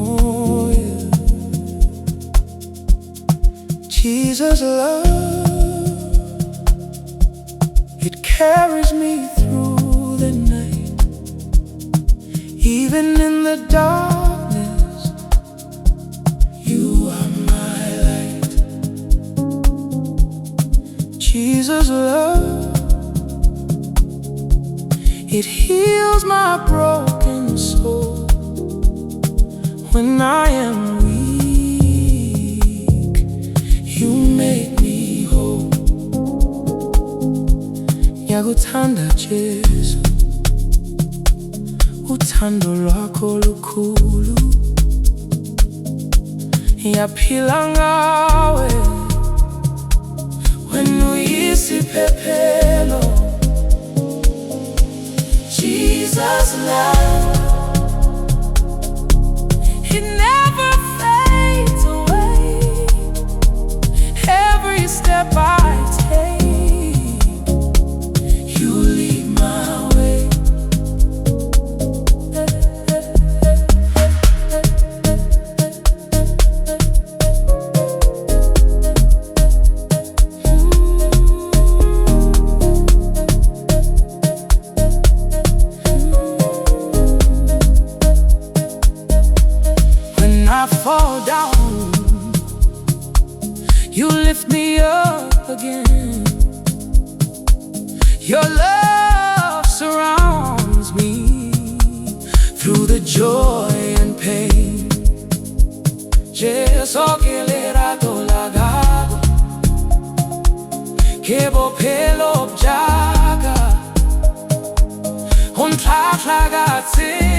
Oh yeah. Jesus' love, it carries me through the night. Even in the darkness, you are my light. Jesus' love, it heals my broken soul. When I am weak, you make me whole. Ngiyakuthanda Jesu, uthando lwakho lukhulu. Ngiyaphila ngawe, wena uyisiphephelo. Jesus' love, it never fades away. Every step I take, you lead my way. When I fall down, you lift me up again. Your love surrounds me through the joy and pain. Jesu kelerato lagago, kebophelo bjaga, unhlahla katsini.